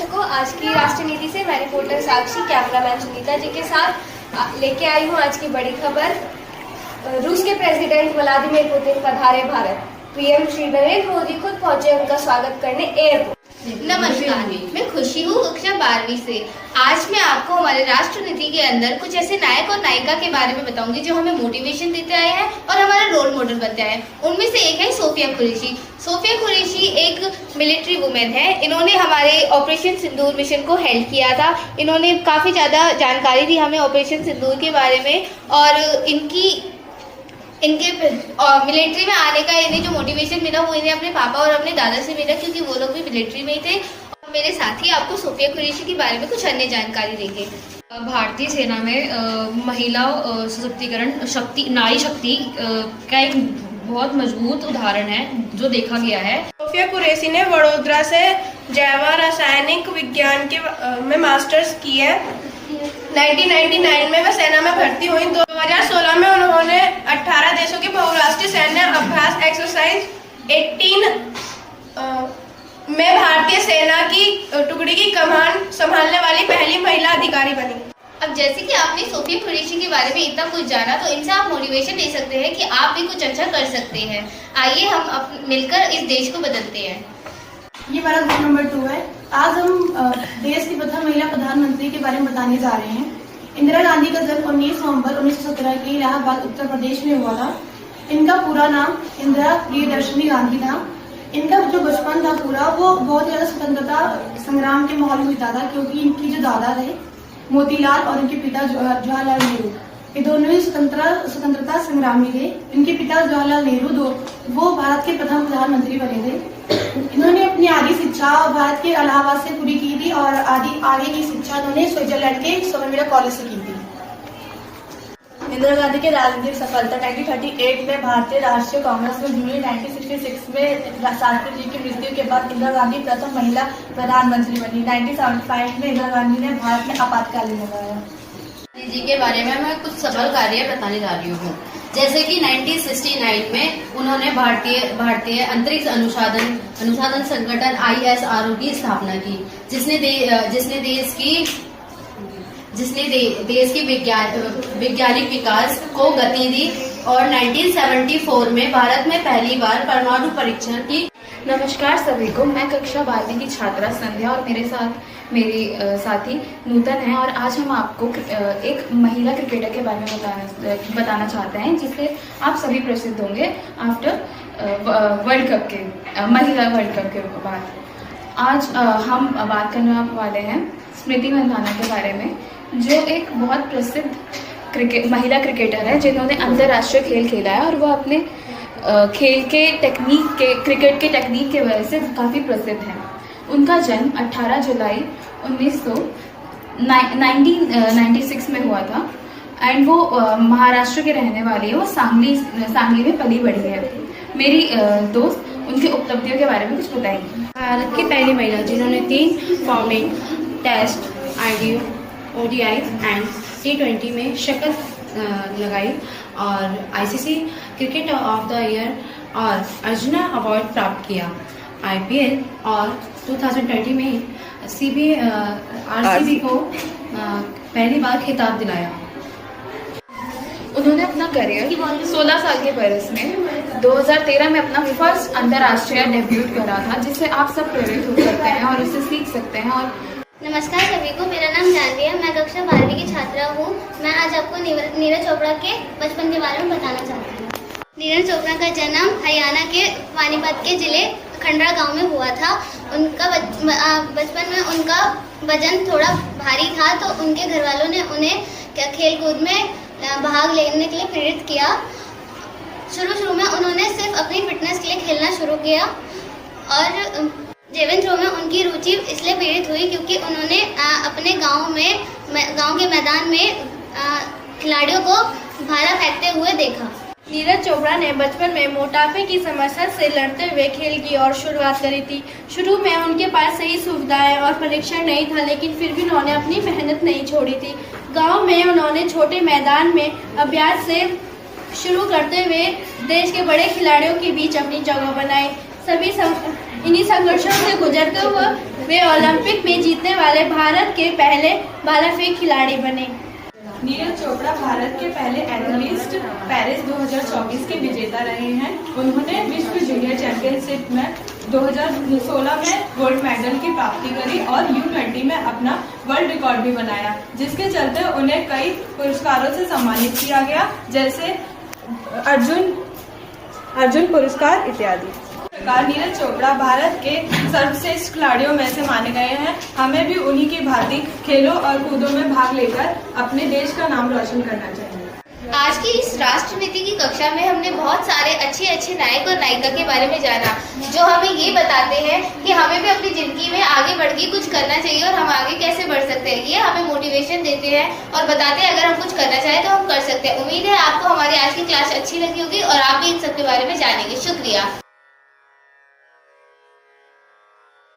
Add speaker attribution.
Speaker 1: दर्शकों, आज की राष्ट्रीय नीति से मैं रिपोर्टर साक्षी, कैमरामैन सुनीता जी के साथ लेके आई हूँ आज की बड़ी खबर। रूस के प्रेसिडेंट व्लादिमीर पुतिन पधारे भारत। पीएम श्री नरेंद्र मोदी खुद पहुंचे उनका स्वागत करने एयरपोर्ट।
Speaker 2: नमस्कार, मैं खुशी हूँ कक्षा 12वीं से। आज मैं आपको हमारे राष्ट्र नीति के अंदर कुछ ऐसे नायक और नायिका के बारे में बताऊंगी जो हमें मोटिवेशन देते आए हैं और हमारा रोल मॉडल बनते आए हैं। उनमें से एक है सोफिया कुरैशी। सोफिया कुरैशी एक मिलिट्री वुमेन है। इन्होंने हमारे ऑपरेशन सिंदूर मिशन को हेल्प किया था। इन्होंने काफी ज्यादा जानकारी दी हमें ऑपरेशन सिंदूर के बारे में, और इनके मिलिट्री में आने का इन्हें जो मोटिवेशन मिला वो इन्हें अपने पापा और अपने दादा से मिला, क्योंकि वो लोग भी मिलिट्री में ही थे। और मेरे साथी आपको सोफिया कुरैशी के बारे में कुछ अन्य जानकारी देंगे।
Speaker 3: भारतीय सेना में महिला सशक्तिकरण नारी शक्ति का एक बहुत मजबूत उदाहरण है जो देखा गया है।
Speaker 4: सोफिया कुरैशी ने वडोदरा से जैव रासायनिक विज्ञान में मास्टर्स की है। 1999 में वह सेना में भर्ती हुई। 2016 में उन्होंने 18 देशों के बहुराष्ट्रीय सैन्य अभ्यास एक्सरसाइज 18 में भारतीय सेना की टुकड़ी की कमान संभालने वाली पहली महिला अधिकारी बनी।
Speaker 2: अब जैसे कि आपने सोफिया कुरैशी के बारे में इतना कुछ जाना, तो इनसे आप मोटिवेशन ले सकते हैं कि आप भी कुछ अच्छा कर सकते हैं। आइए हम मिलकर इस देश को बदलते हैं।
Speaker 5: ये मेरा ग्रुप नंबर 2 है। आज हम देश की प्रथम महिला प्रधानमंत्री के बारे में बताने जा रहे हैं। इंदिरा गांधी का जन्म 19 नवंबर 1917 के इलाहाबाद उत्तर प्रदेश में हुआ था। इनका पूरा नाम इंदिरा प्रियदर्शनी गांधी था। इनका जो बचपन था पूरा वो बहुत ज्यादा स्वतंत्रता संग्राम के माहौल में बीता था, क्योंकि इनकी जो दादा थे मोतीलाल और इनके पिता जवाहरलाल नेहरू, ये दोनों ही स्वतंत्रता संग्रामी थे। इनके पिता जवाहरलाल नेहरू वो भारत के प्रथम प्रधानमंत्री बने थे। इन्होंने अपनी आधी शिक्षा भारत के इलाहाबाद से पूरी की थी और आगे की शिक्षा इन्होंने स्विट्जरलैंड के सोमरविला कॉलेज से की थी।
Speaker 6: इंदिरा गांधी की राजनीतिक सफलता 1938 में भारतीय राष्ट्रीय कांग्रेस में जुड़ी। 1966 में शास्त्री जी की मृत्यु के बाद इंदिरा गांधी प्रथम महिला प्रधानमंत्री बनी। 1975 में इंदिरा गांधी ने भारत में आपातकालीन लगाया।
Speaker 7: जी के बारे में मैं कुछ सफल कार्य बताने जा रही हूँ। जैसे कि 1969 में उन्होंने भारतीय अंतरिक्ष अनुसंधान संगठन ISRO की स्थापना की, जिसने देश की वैज्ञानिक विकास को गति दी। और 1974 में भारत में पहली बार परमाणु परीक्षण की।
Speaker 3: नमस्कार सभी को, मैं कक्षा 12वीं की छात्रा संध्या और मेरे साथ मेरी साथी नूतन है। और आज हम आपको एक महिला क्रिकेटर के बारे में बताना चाहते हैं, जिससे आप सभी प्रसिद्ध होंगे आफ्टर वर्ल्ड कप के महिला वर्ल्ड कप के बाद। आज हम बात करने वाले हैं स्मृति मंधाना के बारे में, जो एक बहुत प्रसिद्ध महिला क्रिकेटर है जिन्होंने अंतर्राष्ट्रीय खेल खेला है, और वो अपने खेल के क्रिकेट के टेक्निक के वजह से काफ़ी प्रसिद्ध है। उनका जन्म 18 जुलाई 1996 में हुआ था एंड वो महाराष्ट्र के रहने वाली है। वो सांगली में पली बढ़ी है। मेरी दोस्त उनकी उपलब्धियों के बारे में कुछ बताएंगी।
Speaker 8: भारत की पहली महिला जिन्होंने 3 format test, ODI and T20 में शतक लगाई और ICC cricket of the year और अर्जुना अवार्ड प्राप्त किया। IPL और 2020 में RCB को पहली बार खिताब दिलाया।
Speaker 3: उन्होंने अपना करियर 16 साल के बरस में 2013 में अपना फर्स्ट अंतर्राष्ट्रीय डेब्यूट करा था, जिससे आप सब प्रेरित हो सकते हैं और उससे सीख सकते हैं। और
Speaker 9: नमस्कार सभी को, मेरा नाम जानवी है। मैं कक्षा 12वीं की छात्रा हूँ। मैं आज आपको नीरज चोपड़ा के बचपन के बारे में बताना चाहती हूँ। नीरज चोपड़ा का जन्म हरियाणा के पानीपत के जिले खंडरा गांव में हुआ था। उनका बचपन में उनका वजन थोड़ा भारी था, तो उनके घर वालों ने उन्हें खेल कूद में भाग लेने के लिए प्रेरित किया। शुरू में उन्होंने सिर्फ अपनी फिटनेस के लिए खेलना शुरू किया, और जेवलिन थ्रो में उनकी रुचि इसलिए प्रेरित हुई क्योंकि उन्होंने अपने गांव के मैदान में खिलाड़ियों को भाला फेंकते हुए देखा।
Speaker 4: नीरज चोपड़ा ने बचपन में मोटापे की समस्या से लड़ते हुए खेल की और शुरुआत करी थी। शुरू में उनके पास सही सुविधाएं और परीक्षण नहीं था, लेकिन फिर भी उन्होंने अपनी मेहनत नहीं छोड़ी थी। गांव में उन्होंने छोटे मैदान में अभ्यास से शुरू करते हुए देश के बड़े खिलाड़ियों के बीच अपनी जगह बनाई। इन्हीं संघर्षों से गुजरते हुए वे ओलंपिक में जीतने वाले भारत के पहले भाला फेंक खिलाड़ी बने।
Speaker 5: नीरज चोपड़ा भारत के पहले एथलीट पेरिस 2024 के विजेता रहे हैं। उन्होंने विश्व जूनियर चैंपियनशिप में 2016 में गोल्ड मेडल की प्राप्ति करी और U20 में अपना वर्ल्ड रिकॉर्ड भी बनाया, जिसके चलते उन्हें कई पुरस्कारों से सम्मानित किया गया, जैसे अर्जुन पुरस्कार इत्यादि। नीरज चोपड़ा भारत के सर्वश्रेष्ठ खिलाड़ियों में से माने गए हैं। हमें भी उन्हीं की भांति खेलों और कूदों में भाग लेकर अपने देश का नाम रोशन करना चाहिए।
Speaker 2: आज की इस राष्ट्र नीति की कक्षा में हमने बहुत सारे अच्छे नायक और नायिका के बारे में जाना, जो हमें ये बताते हैं कि हमें भी अपनी जिंदगी में आगे बढ़ के कुछ करना चाहिए और हम आगे कैसे बढ़ सकते हैं। ये हमें मोटिवेशन देते हैं और बताते हैं अगर हम कुछ करना चाहें तो हम कर सकते हैं। उम्मीद है आपको हमारी आज की क्लास अच्छी लगी होगी और आप भी इन सब के बारे में जानेंगे। शुक्रिया।